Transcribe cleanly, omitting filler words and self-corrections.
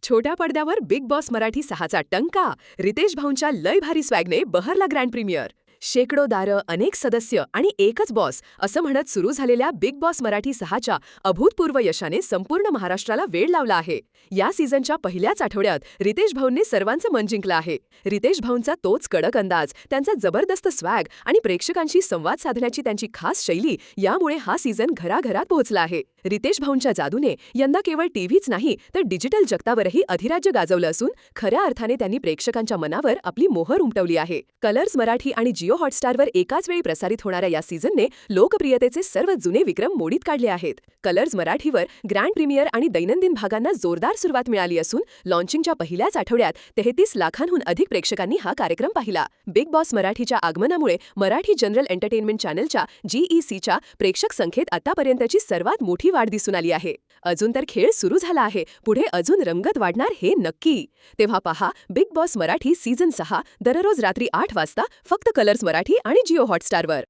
छोट्या पडद्यावर big boss Marathi 6चा टंका. रितेश भाऊंच्या लय भारी स्वॅगने बहरला ग्रँड प्रीमियर. शेकडो दारं, अनेक सदस्य आणि एकच बॉस असं म्हणत सुरू झालेल्या बिग बॉस मराठी 6च्या अभूतपूर्व यशाने संपूर्ण महाराष्ट्राला वेड लावला आहे. या सीझनच्या पहिल्याच आठवड्यात रितेश भाऊंनी सर्वांचं मन जिंकलं आहे. रितेश भाऊंचा तोच कडक अंदाज, त्यांचा जबरदस्त स्वॅग आणि प्रेक्षकांशी संवाद साधण्याची त्यांची खास शैली यामुळे हा सीझन घराघरात पोहोचला आहे. रितेश भाऊंच्या जादूने यंदा केवळ टीव्हीच नाही तर डिजिटल जगतावरही अधिराज्य गाजवलं असून खऱ्या अर्थाने त्यांनी प्रेक्षकांच्या मनावर आपली मोहर उमटवली आहे. कलर्स मराठी आणि जिओ हॉटस्टारवर एकाच वेळी प्रसारित होणाऱ्या या सीझनने लोकप्रियतेचे सर्व जुने विक्रम मोडीत काढले आहेत. कलर्स मराठीवर ग्रँड प्रीमियर आणि दैनंदिन भागांना जोरदार सुरुवात मिळाली असून लॉन्चिंगच्या पहिल्याच आठवड्यात 33 लाखांहून अधिक प्रेक्षकांनी हा कार्यक्रम पाहिला. बिग बॉस मराठीच्या आगमनामुळे मराठी जनरल एंटरटेनमेंट चॅनलच्या GECच्या प्रेक्षक संख्येत आतापर्यंतची सर्वात मोठी वाढ दिसून आली आहे. अजून तर खेळ सुरू झाला आहे, पुढे अजून रंगत वाढणार हे नक्की. तेव्हा पहा बिग बॉस मराठी सीझन 6 दररोज रात्री 8 वाजता फक्त कलर्स मराठी आणि जिओ हॉटस्टारवर.